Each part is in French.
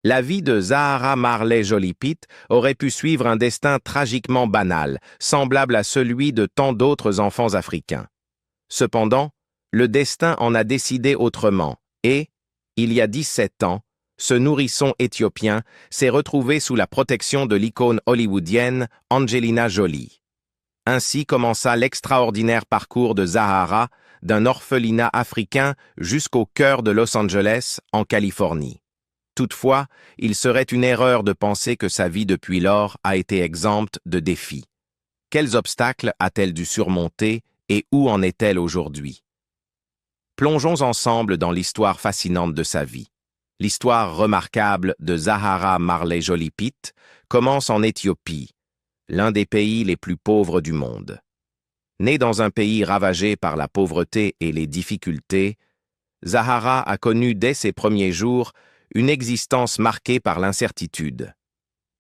La vie de Zahara Marley Jolie Pitt aurait pu suivre un destin tragiquement banal, semblable à celui de tant d'autres enfants africains. Cependant, le destin en a décidé autrement et, il y a 17 ans, ce nourrisson éthiopien s'est retrouvé sous la protection de l'icône hollywoodienne Angelina Jolie. Ainsi commença l'extraordinaire parcours de Zahara, d'un orphelinat africain jusqu'au cœur de Los Angeles, en Californie. Toutefois, il serait une erreur de penser que sa vie depuis lors a été exempte de défis. Quels obstacles a-t-elle dû surmonter et où en est-elle aujourd'hui? Plongeons ensemble dans l'histoire fascinante de sa vie. L'histoire remarquable de Zahara Marley Jolie Pitt commence en Éthiopie, l'un des pays les plus pauvres du monde. Née dans un pays ravagé par la pauvreté et les difficultés, Zahara a connu dès ses premiers jours une existence marquée par l'incertitude.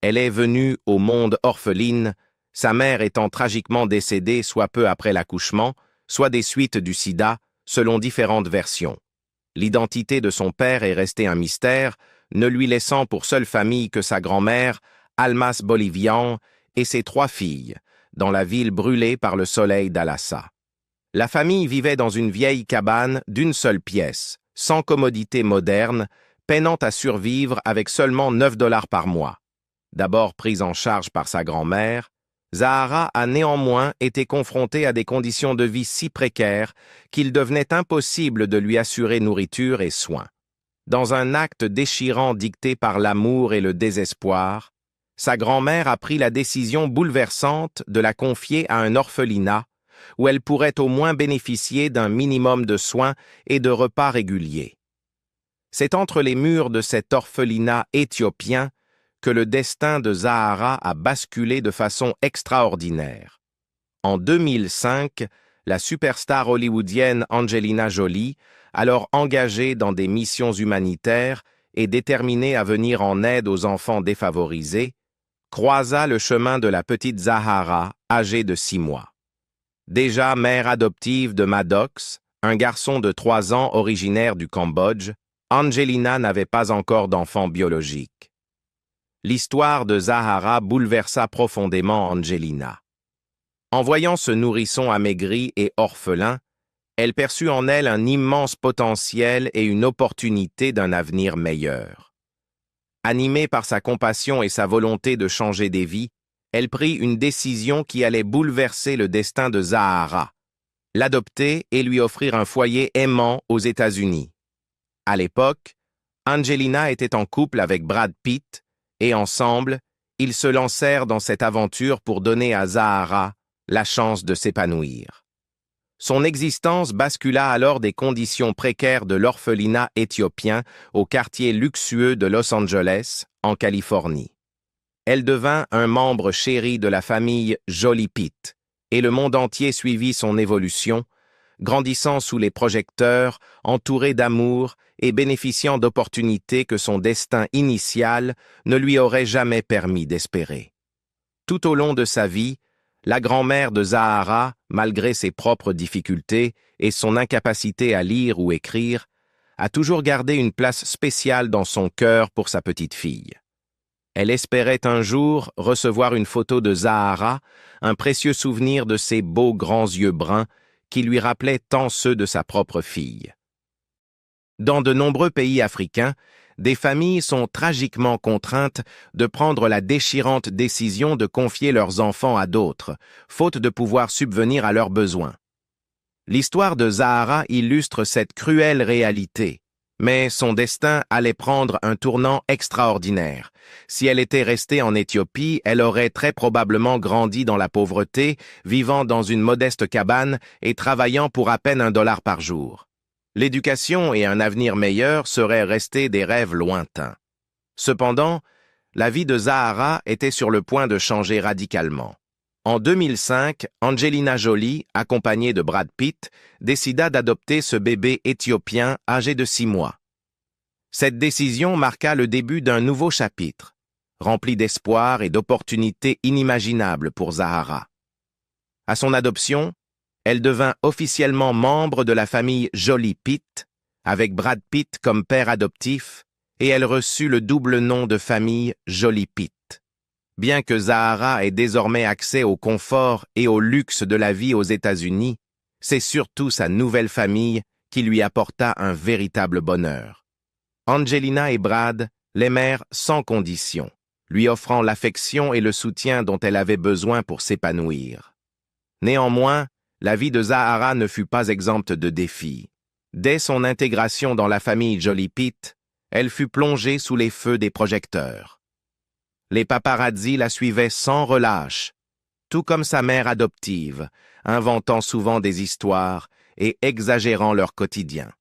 Elle est venue au monde orpheline, sa mère étant tragiquement décédée soit peu après l'accouchement, soit des suites du sida, selon différentes versions. L'identité de son père est restée un mystère, ne lui laissant pour seule famille que sa grand-mère, Almas Bolivian, et ses 3 filles, dans la ville brûlée par le soleil d'Alassa. La famille vivait dans une vieille cabane d'une seule pièce, sans commodité moderne, peinant à survivre avec seulement 9 $ par mois. D'abord prise en charge par sa grand-mère, Zahara a néanmoins été confrontée à des conditions de vie si précaires qu'il devenait impossible de lui assurer nourriture et soins. Dans un acte déchirant dicté par l'amour et le désespoir, sa grand-mère a pris la décision bouleversante de la confier à un orphelinat où elle pourrait au moins bénéficier d'un minimum de soins et de repas réguliers. C'est entre les murs de cet orphelinat éthiopien que le destin de Zahara a basculé de façon extraordinaire. En 2005, la superstar hollywoodienne Angelina Jolie, alors engagée dans des missions humanitaires et déterminée à venir en aide aux enfants défavorisés, croisa le chemin de la petite Zahara, âgée de 6 mois. Déjà mère adoptive de Maddox, un garçon de 3 ans originaire du Cambodge, Angelina n'avait pas encore d'enfant biologique. L'histoire de Zahara bouleversa profondément Angelina. En voyant ce nourrisson amaigri et orphelin, elle perçut en elle un immense potentiel et une opportunité d'un avenir meilleur. Animée par sa compassion et sa volonté de changer des vies, elle prit une décision qui allait bouleverser le destin de Zahara, l'adopter et lui offrir un foyer aimant aux États-Unis. À l'époque, Angelina était en couple avec Brad Pitt et ensemble, ils se lancèrent dans cette aventure pour donner à Zahara la chance de s'épanouir. Son existence bascula alors des conditions précaires de l'orphelinat éthiopien au quartier luxueux de Los Angeles, en Californie. Elle devint un membre chéri de la famille Jolie Pitt, et le monde entier suivit son évolution, grandissant sous les projecteurs, entouré d'amour et bénéficiant d'opportunités que son destin initial ne lui aurait jamais permis d'espérer. Tout au long de sa vie, la grand-mère de Zahara, malgré ses propres difficultés et son incapacité à lire ou écrire, a toujours gardé une place spéciale dans son cœur pour sa petite fille. Elle espérait un jour recevoir une photo de Zahara, un précieux souvenir de ses beaux grands yeux bruns qui lui rappelaient tant ceux de sa propre fille. Dans de nombreux pays africains, des familles sont tragiquement contraintes de prendre la déchirante décision de confier leurs enfants à d'autres, faute de pouvoir subvenir à leurs besoins. L'histoire de Zahara illustre cette cruelle réalité, mais son destin allait prendre un tournant extraordinaire. Si elle était restée en Éthiopie, elle aurait très probablement grandi dans la pauvreté, vivant dans une modeste cabane et travaillant pour à peine $1 par jour. L'éducation et un avenir meilleur seraient restés des rêves lointains. Cependant, la vie de Zahara était sur le point de changer radicalement. En 2005, Angelina Jolie, accompagnée de Brad Pitt, décida d'adopter ce bébé éthiopien âgé de 6 mois. Cette décision marqua le début d'un nouveau chapitre, rempli d'espoir et d'opportunités inimaginables pour Zahara. À son adoption, elle devint officiellement membre de la famille Jolie Pitt, avec Brad Pitt comme père adoptif, et elle reçut le double nom de famille Jolie Pitt. Bien que Zahara ait désormais accès au confort et au luxe de la vie aux États-Unis, c'est surtout sa nouvelle famille qui lui apporta un véritable bonheur. Angelina et Brad l'aimèrent sans condition, lui offrant l'affection et le soutien dont elle avait besoin pour s'épanouir. Néanmoins, la vie de Zahara ne fut pas exempte de défis. Dès son intégration dans la famille Jolie Pitt, elle fut plongée sous les feux des projecteurs. Les paparazzis la suivaient sans relâche, tout comme sa mère adoptive, inventant souvent des histoires et exagérant leur quotidien.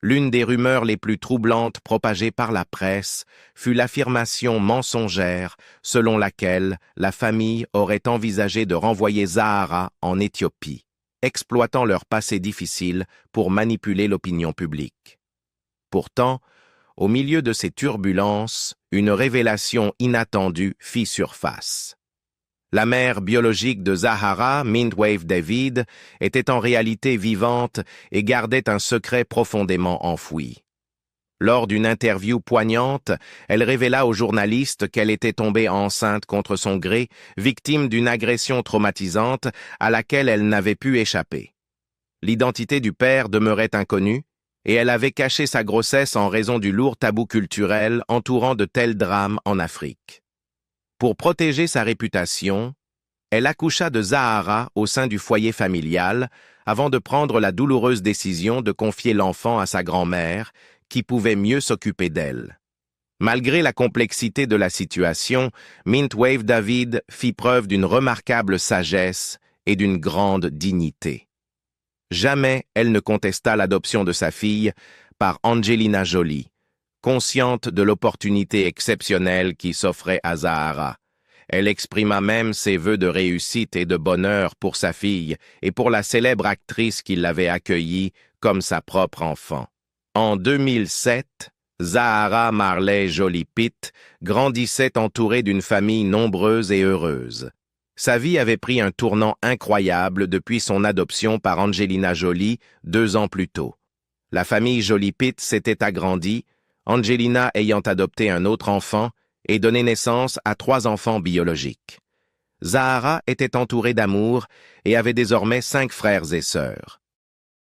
L'une des rumeurs les plus troublantes propagées par la presse fut l'affirmation mensongère selon laquelle la famille aurait envisagé de renvoyer Zahara en Éthiopie, exploitant leur passé difficile pour manipuler l'opinion publique. Pourtant, au milieu de ces turbulences, une révélation inattendue fit surface. La mère biologique de Zahara, Mintwave David, était en réalité vivante et gardait un secret profondément enfoui. Lors d'une interview poignante, elle révéla aux journalistes qu'elle était tombée enceinte contre son gré, victime d'une agression traumatisante à laquelle elle n'avait pu échapper. L'identité du père demeurait inconnue, et elle avait caché sa grossesse en raison du lourd tabou culturel entourant de tels drames en Afrique. Pour protéger sa réputation, elle accoucha de Zahara au sein du foyer familial avant de prendre la douloureuse décision de confier l'enfant à sa grand-mère, qui pouvait mieux s'occuper d'elle. Malgré la complexité de la situation, Mintwave David fit preuve d'une remarquable sagesse et d'une grande dignité. Jamais elle ne contesta l'adoption de sa fille par Angelina Jolie, consciente de l'opportunité exceptionnelle qui s'offrait à Zahara. Elle exprima même ses vœux de réussite et de bonheur pour sa fille et pour la célèbre actrice qui l'avait accueillie comme sa propre enfant. En 2007, Zahara Marley Jolie Pitt grandissait entourée d'une famille nombreuse et heureuse. Sa vie avait pris un tournant incroyable depuis son adoption par Angelina Jolie 2 ans plus tôt. La famille Jolie Pitt s'était agrandie, Angelina ayant adopté un autre enfant et donné naissance à 3 enfants biologiques. Zahara était entourée d'amour et avait désormais 5 frères et sœurs.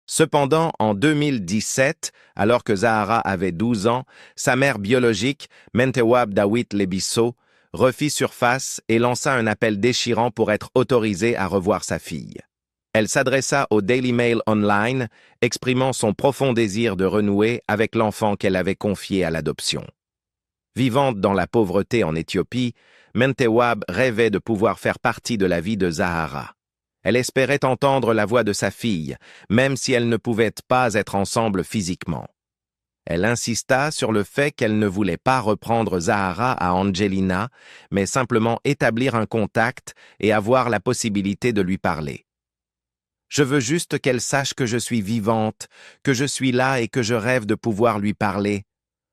Cependant, en 2017, alors que Zahara avait 12 ans, sa mère biologique, Mentewab Dawit Lebisso, refit surface et lança un appel déchirant pour être autorisée à revoir sa fille. Elle s'adressa au Daily Mail Online, exprimant son profond désir de renouer avec l'enfant qu'elle avait confié à l'adoption. Vivante dans la pauvreté en Éthiopie, Mentewab rêvait de pouvoir faire partie de la vie de Zahara. Elle espérait entendre la voix de sa fille, même si elles ne pouvaient pas être ensemble physiquement. Elle insista sur le fait qu'elle ne voulait pas reprendre Zahara à Angelina, mais simplement établir un contact et avoir la possibilité de lui parler. « Je veux juste qu'elle sache que je suis vivante, que je suis là et que je rêve de pouvoir lui parler.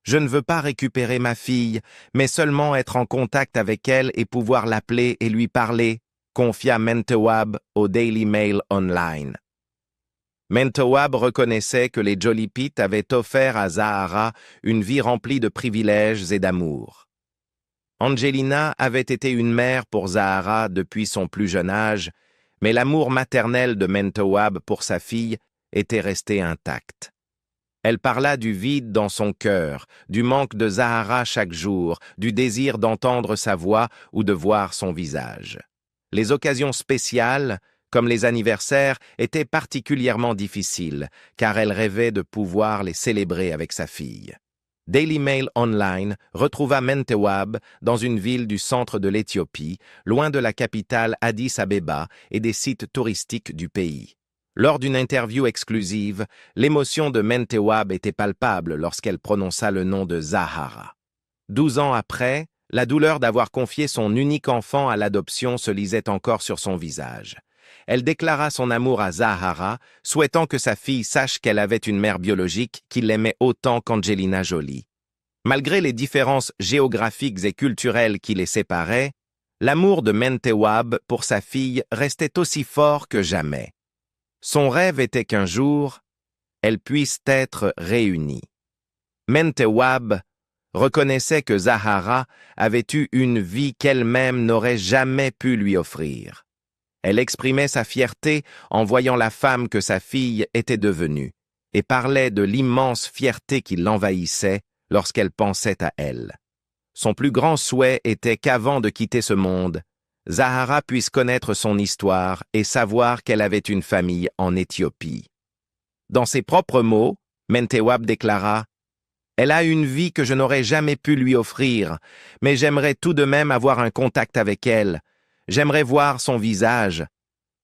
Je ne veux pas récupérer ma fille, mais seulement être en contact avec elle et pouvoir l'appeler et lui parler », confia Mentewab au Daily Mail Online. Mentewab reconnaissait que les Jolie Pitt avaient offert à Zahara une vie remplie de privilèges et d'amour. Angelina avait été une mère pour Zahara depuis son plus jeune âge, mais l'amour maternel de Mentewab pour sa fille était resté intact. Elle parla du vide dans son cœur, du manque de Zahara chaque jour, du désir d'entendre sa voix ou de voir son visage. Les occasions spéciales, comme les anniversaires, étaient particulièrement difficiles, car elle rêvait de pouvoir les célébrer avec sa fille. Daily Mail Online retrouva Mentewab dans une ville du centre de l'Éthiopie, loin de la capitale Addis Abeba et des sites touristiques du pays. Lors d'une interview exclusive, l'émotion de Mentewab était palpable lorsqu'elle prononça le nom de Zahara. 12 ans après, la douleur d'avoir confié son unique enfant à l'adoption se lisait encore sur son visage. Elle déclara son amour à Zahara, souhaitant que sa fille sache qu'elle avait une mère biologique qui l'aimait autant qu'Angelina Jolie. Malgré les différences géographiques et culturelles qui les séparaient, l'amour de Mentewab pour sa fille restait aussi fort que jamais. Son rêve était qu'un jour, elles puissent être réunies. Mentewab reconnaissait que Zahara avait eu une vie qu'elle-même n'aurait jamais pu lui offrir. Elle exprimait sa fierté en voyant la femme que sa fille était devenue, et parlait de l'immense fierté qui l'envahissait lorsqu'elle pensait à elle. Son plus grand souhait était qu'avant de quitter ce monde, Zahara puisse connaître son histoire et savoir qu'elle avait une famille en Éthiopie. Dans ses propres mots, Mentewab déclara « Elle a une vie que je n'aurais jamais pu lui offrir, mais j'aimerais tout de même avoir un contact avec elle. J'aimerais voir son visage.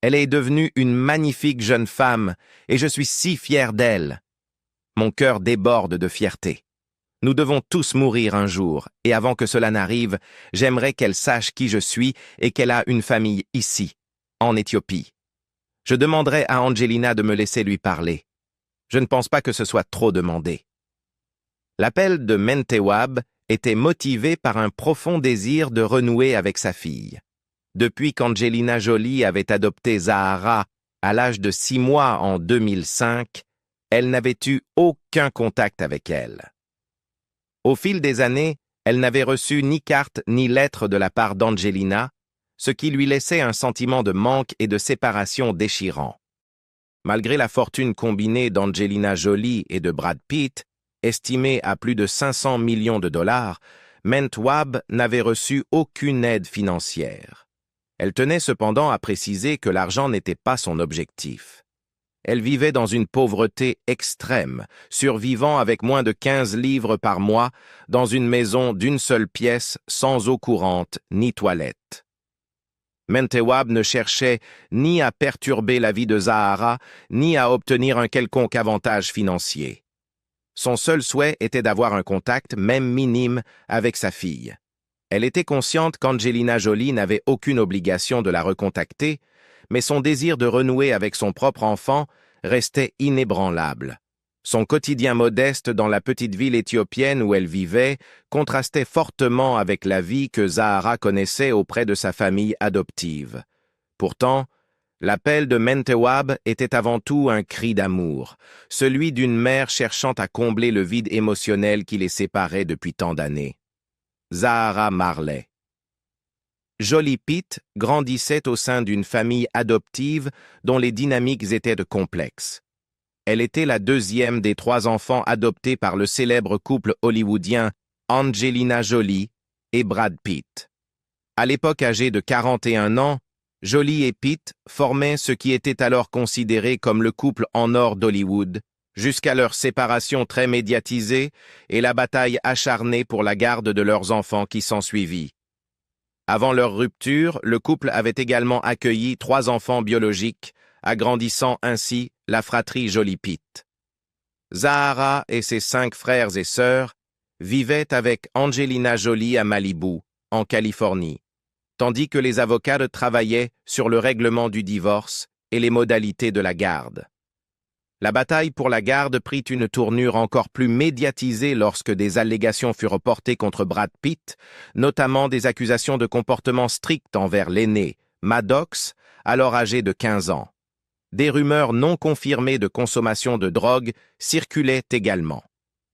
Elle est devenue une magnifique jeune femme, et je suis si fier d'elle. Mon cœur déborde de fierté. Nous devons tous mourir un jour, et avant que cela n'arrive, j'aimerais qu'elle sache qui je suis et qu'elle a une famille ici, en Éthiopie. Je demanderai à Angelina de me laisser lui parler. Je ne pense pas que ce soit trop demandé. » L'appel de Mentewab était motivé par un profond désir de renouer avec sa fille. Depuis qu'Angelina Jolie avait adopté Zahara à l'âge de 6 mois en 2005, elle n'avait eu aucun contact avec elle. Au fil des années, elle n'avait reçu ni carte ni lettre de la part d'Angelina, ce qui lui laissait un sentiment de manque et de séparation déchirant. Malgré la fortune combinée d'Angelina Jolie et de Brad Pitt, estimée à plus de 500 millions de dollars, Mentewab n'avait reçu aucune aide financière. Elle tenait cependant à préciser que l'argent n'était pas son objectif. Elle vivait dans une pauvreté extrême, survivant avec moins de 15 livres par mois, dans une maison d'une seule pièce, sans eau courante ni toilette. Mentewab ne cherchait ni à perturber la vie de Zahara, ni à obtenir un quelconque avantage financier. Son seul souhait était d'avoir un contact, même minime, avec sa fille. Elle était consciente qu'Angelina Jolie n'avait aucune obligation de la recontacter, mais son désir de renouer avec son propre enfant restait inébranlable. Son quotidien modeste dans la petite ville éthiopienne où elle vivait contrastait fortement avec la vie que Zahara connaissait auprès de sa famille adoptive. Pourtant, l'appel de Mentewab était avant tout un cri d'amour, celui d'une mère cherchant à combler le vide émotionnel qui les séparait depuis tant d'années. Zahara Marley. Jolie Pitt grandissait au sein d'une famille adoptive dont les dynamiques étaient complexes. Elle était la deuxième des 3 enfants adoptés par le célèbre couple hollywoodien Angelina Jolie et Brad Pitt. À l'époque âgée de 41 ans, Jolie et Pitt formaient ce qui était alors considéré comme le couple en or d'Hollywood, jusqu'à leur séparation très médiatisée et la bataille acharnée pour la garde de leurs enfants qui s'ensuivit. Avant leur rupture, le couple avait également accueilli 3 enfants biologiques, agrandissant ainsi la fratrie Jolie Pitt. Zahara et ses 5 frères et sœurs vivaient avec Angelina Jolie à Malibu, en Californie, tandis que les avocats travaillaient sur le règlement du divorce et les modalités de la garde. La bataille pour la garde prit une tournure encore plus médiatisée lorsque des allégations furent portées contre Brad Pitt, notamment des accusations de comportement strict envers l'aîné, Maddox, alors âgé de 15 ans. Des rumeurs non confirmées de consommation de drogue circulaient également.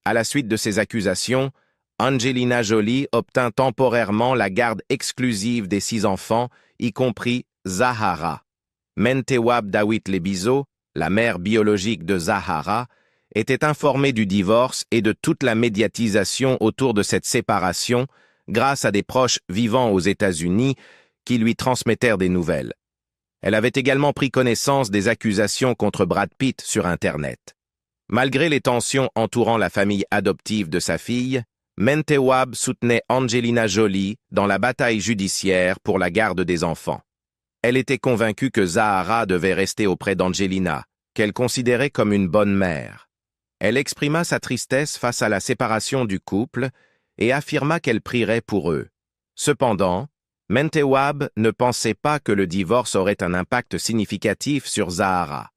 À la suite de ces accusations, Angelina Jolie obtint temporairement la garde exclusive des 6 enfants, y compris Zahara. Mentewab Dawit Lebizo, la mère biologique de Zahara, était informée du divorce et de toute la médiatisation autour de cette séparation grâce à des proches vivant aux États-Unis qui lui transmettèrent des nouvelles. Elle avait également pris connaissance des accusations contre Brad Pitt sur Internet. Malgré les tensions entourant la famille adoptive de sa fille, Mentewab soutenait Angelina Jolie dans la bataille judiciaire pour la garde des enfants. Elle était convaincue que Zahara devait rester auprès d'Angelina, qu'elle considérait comme une bonne mère. Elle exprima sa tristesse face à la séparation du couple et affirma qu'elle prierait pour eux. Cependant, Mentewab ne pensait pas que le divorce aurait un impact significatif sur Zahara.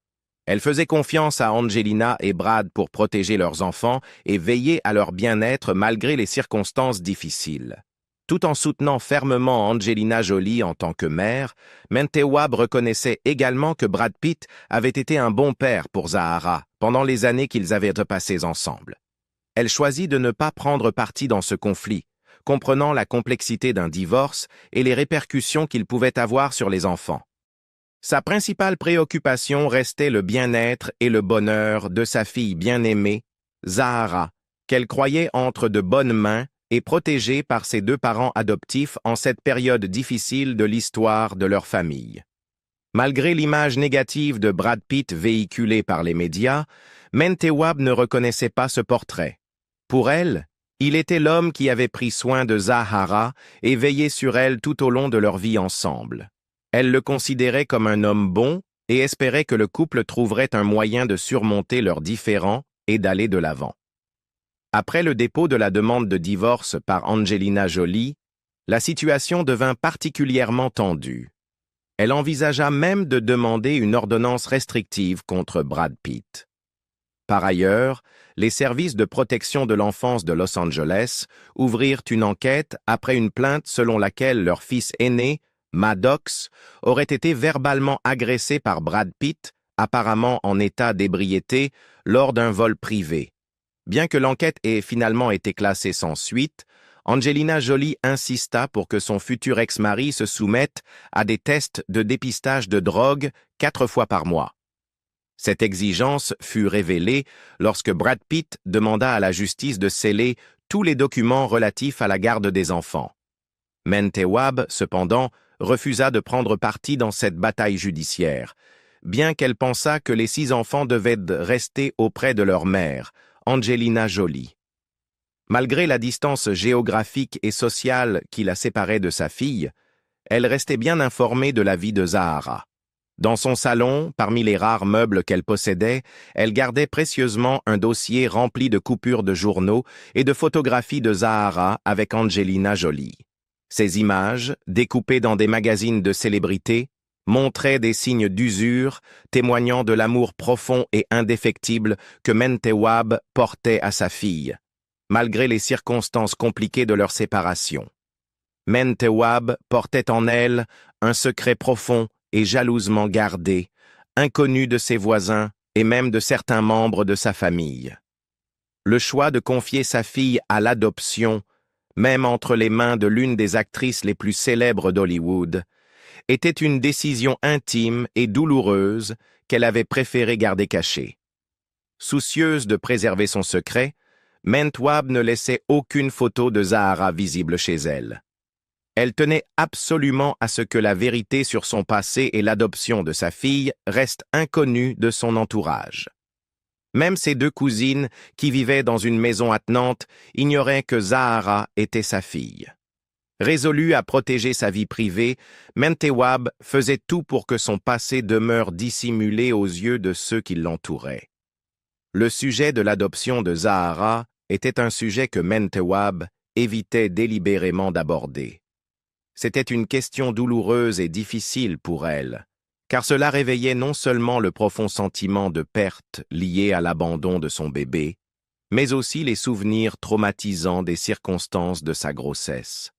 Elle faisait confiance à Angelina et Brad pour protéger leurs enfants et veiller à leur bien-être malgré les circonstances difficiles. Tout en soutenant fermement Angelina Jolie en tant que mère, Mentewab reconnaissait également que Brad Pitt avait été un bon père pour Zahara pendant les années qu'ils avaient passées ensemble. Elle choisit de ne pas prendre parti dans ce conflit, comprenant la complexité d'un divorce et les répercussions qu'il pouvait avoir sur les enfants. Sa principale préoccupation restait le bien-être et le bonheur de sa fille bien-aimée, Zahara, qu'elle croyait entre de bonnes mains et protégée par ses deux parents adoptifs en cette période difficile de l'histoire de leur famille. Malgré l'image négative de Brad Pitt véhiculée par les médias, Mentewab ne reconnaissait pas ce portrait. Pour elle, il était l'homme qui avait pris soin de Zahara et veillé sur elle tout au long de leur vie ensemble. Elle le considérait comme un homme bon et espérait que le couple trouverait un moyen de surmonter leurs différends et d'aller de l'avant. Après le dépôt de la demande de divorce par Angelina Jolie, la situation devint particulièrement tendue. Elle envisagea même de demander une ordonnance restrictive contre Brad Pitt. Par ailleurs, les services de protection de l'enfance de Los Angeles ouvrirent une enquête après une plainte selon laquelle leur fils aîné, Maddox, aurait été verbalement agressé par Brad Pitt, apparemment en état d'ébriété, lors d'un vol privé. Bien que l'enquête ait finalement été classée sans suite, Angelina Jolie insista pour que son futur ex-mari se soumette à des tests de dépistage de drogue 4 fois par mois. Cette exigence fut révélée lorsque Brad Pitt demanda à la justice de sceller tous les documents relatifs à la garde des enfants. Mentewab, cependant, refusa de prendre parti dans cette bataille judiciaire, bien qu'elle pensât que les 6 enfants devaient rester auprès de leur mère, Angelina Jolie. Malgré la distance géographique et sociale qui la séparait de sa fille, elle restait bien informée de la vie de Zahara. Dans son salon, parmi les rares meubles qu'elle possédait, elle gardait précieusement un dossier rempli de coupures de journaux et de photographies de Zahara avec Angelina Jolie. Ces images, découpées dans des magazines de célébrités, montraient des signes d'usure, témoignant de l'amour profond et indéfectible que Mentewab portait à sa fille, malgré les circonstances compliquées de leur séparation. Mentewab portait en elle un secret profond et jalousement gardé, inconnu de ses voisins et même de certains membres de sa famille. Le choix de confier sa fille à l'adoption, même entre les mains de l'une des actrices les plus célèbres d'Hollywood, était une décision intime et douloureuse qu'elle avait préféré garder cachée. Soucieuse de préserver son secret, Mentewab ne laissait aucune photo de Zahara visible chez elle. Elle tenait absolument à ce que la vérité sur son passé et l'adoption de sa fille reste inconnue de son entourage. Même ses 2 cousines, qui vivaient dans une maison attenante, ignoraient que Zahara était sa fille. Résolue à protéger sa vie privée, Mentewab faisait tout pour que son passé demeure dissimulé aux yeux de ceux qui l'entouraient. Le sujet de l'adoption de Zahara était un sujet que Mentewab évitait délibérément d'aborder. C'était une question douloureuse et difficile pour elle, car cela réveillait non seulement le profond sentiment de perte lié à l'abandon de son bébé, mais aussi les souvenirs traumatisants des circonstances de sa grossesse.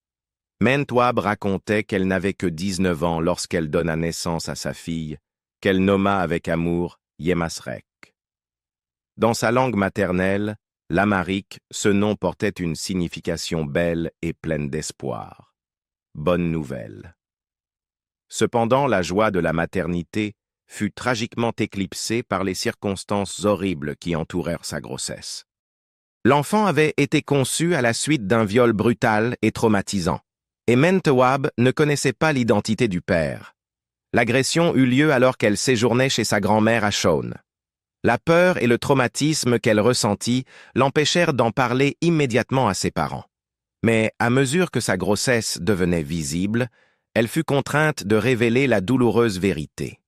Mentewab racontait qu'elle n'avait que 19 ans lorsqu'elle donna naissance à sa fille, qu'elle nomma avec amour Yemasrek. Dans sa langue maternelle, l'amharique, ce nom portait une signification belle et pleine d'espoir. Bonne nouvelle. Cependant, la joie de la maternité fut tragiquement éclipsée par les circonstances horribles qui entourèrent sa grossesse. L'enfant avait été conçu à la suite d'un viol brutal et traumatisant, et Mentewab ne connaissait pas l'identité du père. L'agression eut lieu alors qu'elle séjournait chez sa grand-mère à Shawn. La peur et le traumatisme qu'elle ressentit l'empêchèrent d'en parler immédiatement à ses parents. Mais à mesure que sa grossesse devenait visible, elle fut contrainte de révéler la douloureuse vérité.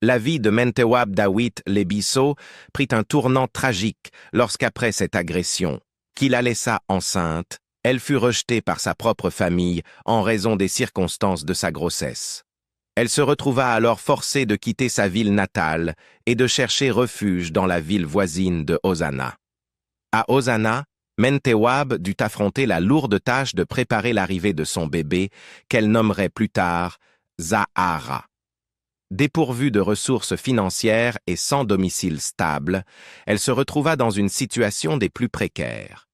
La vie de Mentewab Dawit Lebisso prit un tournant tragique lorsqu'après cette agression, qui la laissa enceinte, elle fut rejetée par sa propre famille en raison des circonstances de sa grossesse. Elle se retrouva alors forcée de quitter sa ville natale et de chercher refuge dans la ville voisine de Hosanna. À Hosanna, Mentewab dut affronter la lourde tâche de préparer l'arrivée de son bébé, qu'elle nommerait plus tard Zahara. Dépourvue de ressources financières et sans domicile stable, elle se retrouva dans une situation des plus précaires.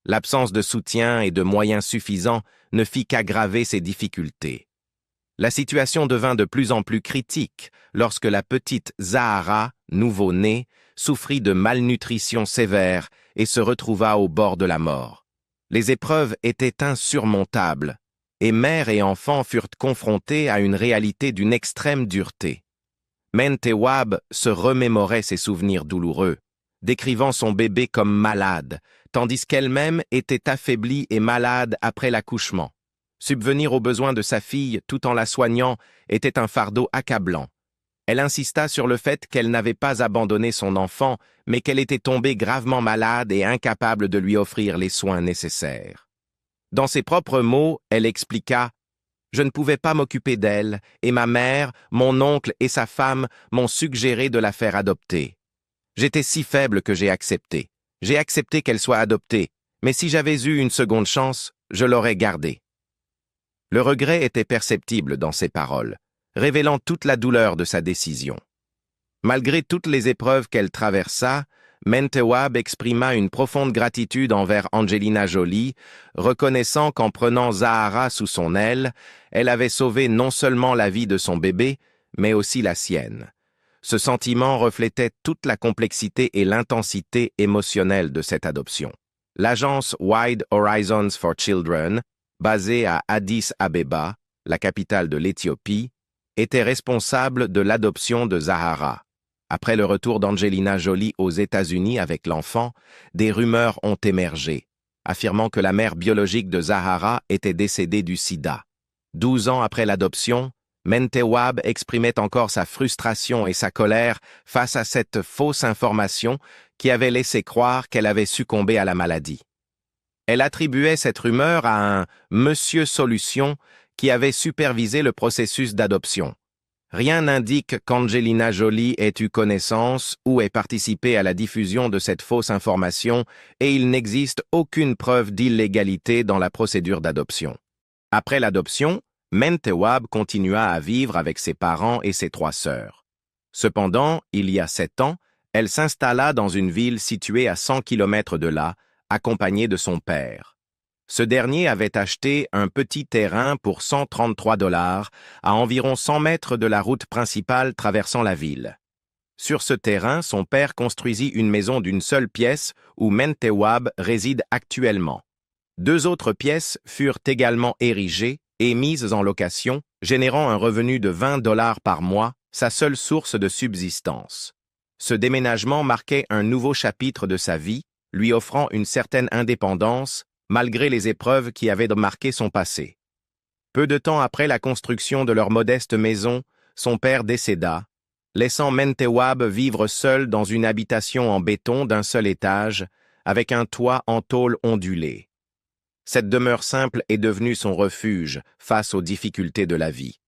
L'absence de soutien et de moyens suffisants ne fit qu'aggraver ses difficultés. La situation devint de plus en plus critique lorsque la petite Zahara, nouveau-née, souffrit de malnutrition sévère et se retrouva au bord de la mort. Les épreuves étaient insurmontables, et mère et enfant furent confrontés à une réalité d'une extrême dureté. Mentewab se remémorait ses souvenirs douloureux, décrivant son bébé comme malade, tandis qu'elle-même était affaiblie et malade après l'accouchement. Subvenir aux besoins de sa fille tout en la soignant était un fardeau accablant. Elle insista sur le fait qu'elle n'avait pas abandonné son enfant, mais qu'elle était tombée gravement malade et incapable de lui offrir les soins nécessaires. Dans ses propres mots, elle expliqua « Je ne pouvais pas m'occuper d'elle, et ma mère, mon oncle et sa femme m'ont suggéré de la faire adopter. J'étais si faible que j'ai accepté. J'ai accepté qu'elle soit adoptée, mais si j'avais eu une seconde chance, je l'aurais gardée. » Le regret était perceptible dans ses paroles, révélant toute la douleur de sa décision. Malgré toutes les épreuves qu'elle traversa, Mentewab exprima une profonde gratitude envers Angelina Jolie, reconnaissant qu'en prenant Zahara sous son aile, elle avait sauvé non seulement la vie de son bébé, mais aussi la sienne. Ce sentiment reflétait toute la complexité et l'intensité émotionnelle de cette adoption. L'agence Wide Horizons for Children, basée à Addis Abeba, la capitale de l'Éthiopie, était responsable de l'adoption de Zahara. Après le retour d'Angelina Jolie aux États-Unis avec l'enfant, des rumeurs ont émergé, affirmant que la mère biologique de Zahara était décédée du sida. 12 ans après l'adoption, Mentewab exprimait encore sa frustration et sa colère face à cette fausse information qui avait laissé croire qu'elle avait succombé à la maladie. Elle attribuait cette rumeur à un « Monsieur Solution » qui avait supervisé le processus d'adoption. Rien n'indique qu'Angelina Jolie ait eu connaissance ou ait participé à la diffusion de cette fausse information et il n'existe aucune preuve d'illégalité dans la procédure d'adoption. Après l'adoption, Mentewab continua à vivre avec ses parents et ses 3 sœurs. Cependant, il y a 7 ans, elle s'installa dans une ville située à 100 km de là, accompagnée de son père. Ce dernier avait acheté un petit terrain pour $133 à environ 100 mètres de la route principale traversant la ville. Sur ce terrain, son père construisit une maison d'une seule pièce où Mentewab réside actuellement. 2 autres pièces furent également érigées et mises en location, générant un revenu de $20 par mois, sa seule source de subsistance. Ce déménagement marquait un nouveau chapitre de sa vie, lui offrant une certaine indépendance, malgré les épreuves qui avaient marqué son passé. Peu de temps après la construction de leur modeste maison, son père décéda, laissant Mentewab vivre seul dans une habitation en béton d'un seul étage, avec un toit en tôle ondulée. Cette demeure simple est devenue son refuge face aux difficultés de la vie.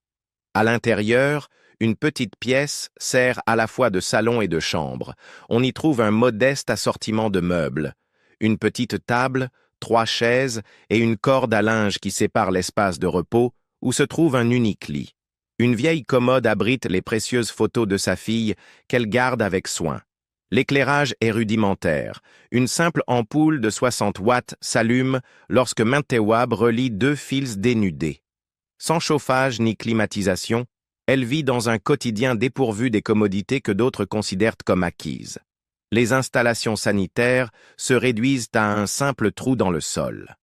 À l'intérieur, une petite pièce sert à la fois de salon et de chambre. On y trouve un modeste assortiment de meubles, une petite table, 3 chaises et une corde à linge qui sépare l'espace de repos où se trouve un unique lit. Une vieille commode abrite les précieuses photos de sa fille qu'elle garde avec soin. L'éclairage est rudimentaire. Une simple ampoule de 60 watts s'allume lorsque Mentewab relie 2 fils dénudés. Sans chauffage ni climatisation, elle vit dans un quotidien dépourvu des commodités que d'autres considèrent comme acquises. Les installations sanitaires se réduisent à un simple trou dans le sol.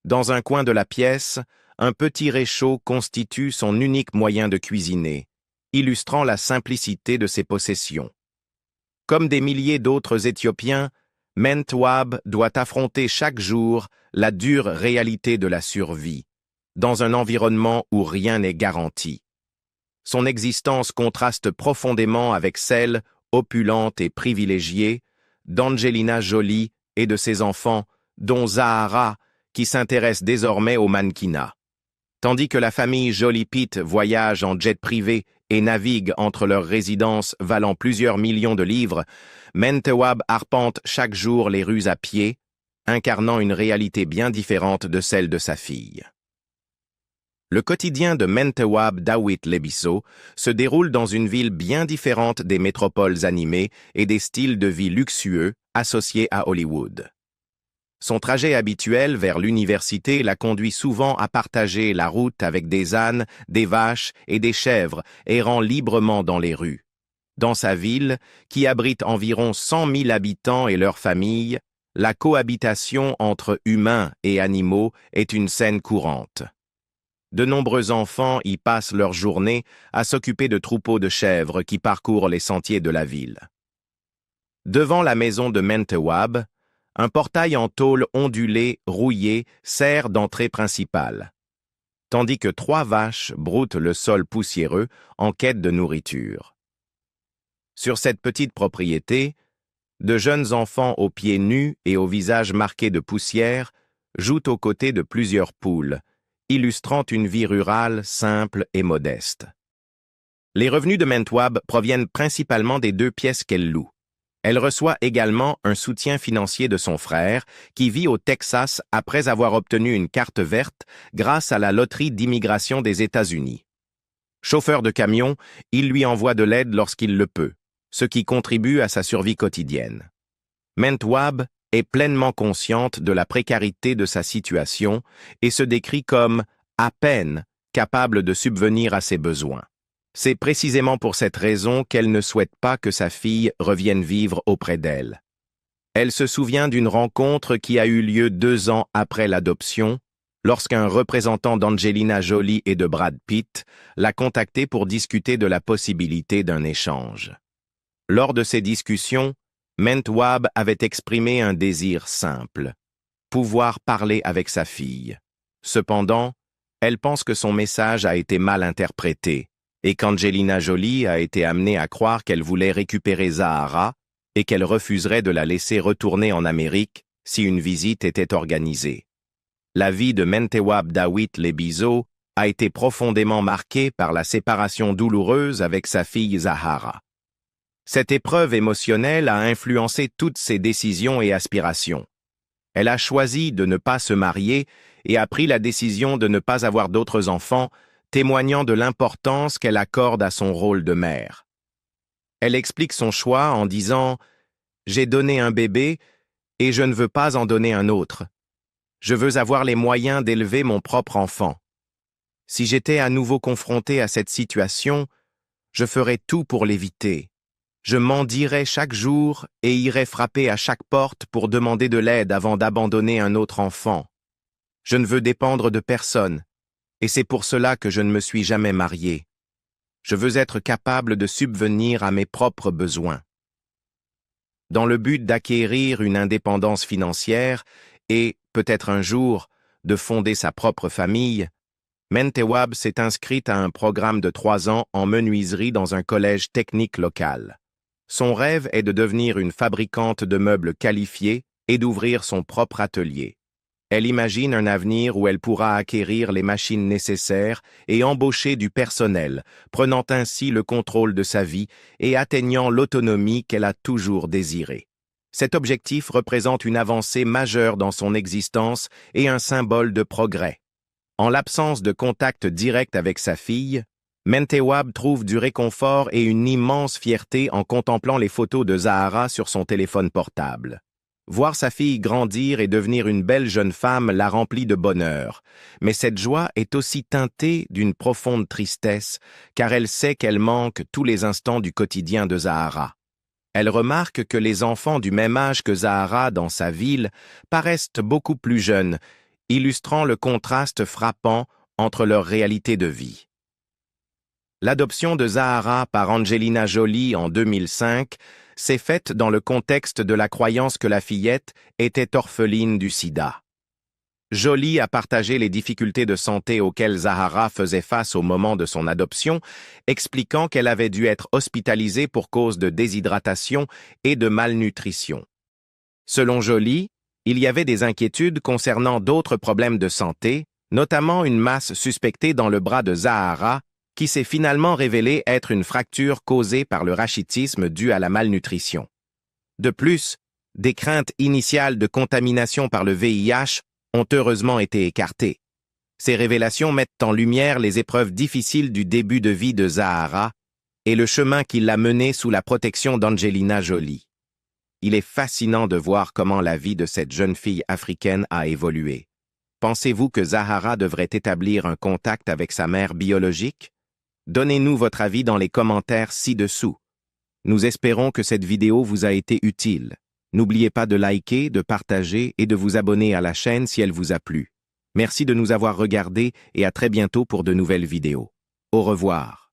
Dans un coin de la pièce, un petit réchaud constitue son unique moyen de cuisiner, illustrant la simplicité de ses possessions. Comme des milliers d'autres Éthiopiens, Mentewab doit affronter chaque jour la dure réalité de la survie, dans un environnement où rien n'est garanti. Son existence contraste profondément avec celle opulente et privilégiée, d'Angelina Jolie et de ses enfants, dont Zahara, qui s'intéresse désormais au mannequinat. Tandis que la famille Jolie-Pitt voyage en jet privé et navigue entre leurs résidences valant plusieurs millions de livres, Mentewab arpente chaque jour les rues à pied, incarnant une réalité bien différente de celle de sa fille. Le quotidien de Mentewab Dawit Lebiso se déroule dans une ville bien différente des métropoles animées et des styles de vie luxueux associés à Hollywood. Son trajet habituel vers l'université la conduit souvent à partager la route avec des ânes, des vaches et des chèvres errant librement dans les rues. Dans sa ville, qui abrite environ 100 000 habitants et leurs familles, la cohabitation entre humains et animaux est une scène courante. De nombreux enfants y passent leur journée à s'occuper de troupeaux de chèvres qui parcourent les sentiers de la ville. Devant la maison de Mentewab, un portail en tôle ondulée, rouillé, sert d'entrée principale, tandis que 3 vaches broutent le sol poussiéreux en quête de nourriture. Sur cette petite propriété, de jeunes enfants aux pieds nus et au visage marqué de poussière jouent aux côtés de plusieurs poules, illustrant une vie rurale simple et modeste. Les revenus de Mentewab proviennent principalement des 2 pièces qu'elle loue. Elle reçoit également un soutien financier de son frère, qui vit au Texas après avoir obtenu une carte verte grâce à la loterie d'immigration des États-Unis. Chauffeur de camion, il lui envoie de l'aide lorsqu'il le peut, ce qui contribue à sa survie quotidienne. Mentewab est pleinement consciente de la précarité de sa situation et se décrit comme « à peine » capable de subvenir à ses besoins. C'est précisément pour cette raison qu'elle ne souhaite pas que sa fille revienne vivre auprès d'elle. Elle se souvient d'une rencontre qui a eu lieu 2 ans après l'adoption, lorsqu'un représentant d'Angelina Jolie et de Brad Pitt l'a contactée pour discuter de la possibilité d'un échange. Lors de ces discussions, Mentewab avait exprimé un désir simple, pouvoir parler avec sa fille. Cependant, elle pense que son message a été mal interprété et qu'Angelina Jolie a été amenée à croire qu'elle voulait récupérer Zahara et qu'elle refuserait de la laisser retourner en Amérique si une visite était organisée. La vie de Mentewab Dawit Lebiso a été profondément marquée par la séparation douloureuse avec sa fille Zahara. Cette épreuve émotionnelle a influencé toutes ses décisions et aspirations. Elle a choisi de ne pas se marier et a pris la décision de ne pas avoir d'autres enfants, témoignant de l'importance qu'elle accorde à son rôle de mère. Elle explique son choix en disant « J'ai donné un bébé et je ne veux pas en donner un autre. Je veux avoir les moyens d'élever mon propre enfant. Si j'étais à nouveau confronté à cette situation, je ferais tout pour l'éviter. Je mendierais chaque jour et irais frapper à chaque porte pour demander de l'aide avant d'abandonner un autre enfant. Je ne veux dépendre de personne, et c'est pour cela que je ne me suis jamais marié. Je veux être capable de subvenir à mes propres besoins. » Dans le but d'acquérir une indépendance financière et, peut-être un jour, de fonder sa propre famille, Mentewab s'est inscrite à un programme de 3 ans en menuiserie dans un collège technique local. Son rêve est de devenir une fabricante de meubles qualifiée et d'ouvrir son propre atelier. Elle imagine un avenir où elle pourra acquérir les machines nécessaires et embaucher du personnel, prenant ainsi le contrôle de sa vie et atteignant l'autonomie qu'elle a toujours désirée. Cet objectif représente une avancée majeure dans son existence et un symbole de progrès. En l'absence de contact direct avec sa fille, Mentewab trouve du réconfort et une immense fierté en contemplant les photos de Zahara sur son téléphone portable. Voir sa fille grandir et devenir une belle jeune femme la remplit de bonheur, mais cette joie est aussi teintée d'une profonde tristesse, car elle sait qu'elle manque tous les instants du quotidien de Zahara. Elle remarque que les enfants du même âge que Zahara dans sa ville paraissent beaucoup plus jeunes, illustrant le contraste frappant entre leur réalité de vie. L'adoption de Zahara par Angelina Jolie en 2005 s'est faite dans le contexte de la croyance que la fillette était orpheline du sida. Jolie a partagé les difficultés de santé auxquelles Zahara faisait face au moment de son adoption, expliquant qu'elle avait dû être hospitalisée pour cause de déshydratation et de malnutrition. Selon Jolie, il y avait des inquiétudes concernant d'autres problèmes de santé, notamment une masse suspectée dans le bras de Zahara, qui s'est finalement révélée être une fracture causée par le rachitisme dû à la malnutrition. De plus, des craintes initiales de contamination par le VIH ont heureusement été écartées. Ces révélations mettent en lumière les épreuves difficiles du début de vie de Zahara et le chemin qui l'a menée sous la protection d'Angelina Jolie. Il est fascinant de voir comment la vie de cette jeune fille africaine a évolué. Pensez-vous que Zahara devrait établir un contact avec sa mère biologique? Donnez-nous votre avis dans les commentaires ci-dessous. Nous espérons que cette vidéo vous a été utile. N'oubliez pas de liker, de partager et de vous abonner à la chaîne si elle vous a plu. Merci de nous avoir regardés et à très bientôt pour de nouvelles vidéos. Au revoir.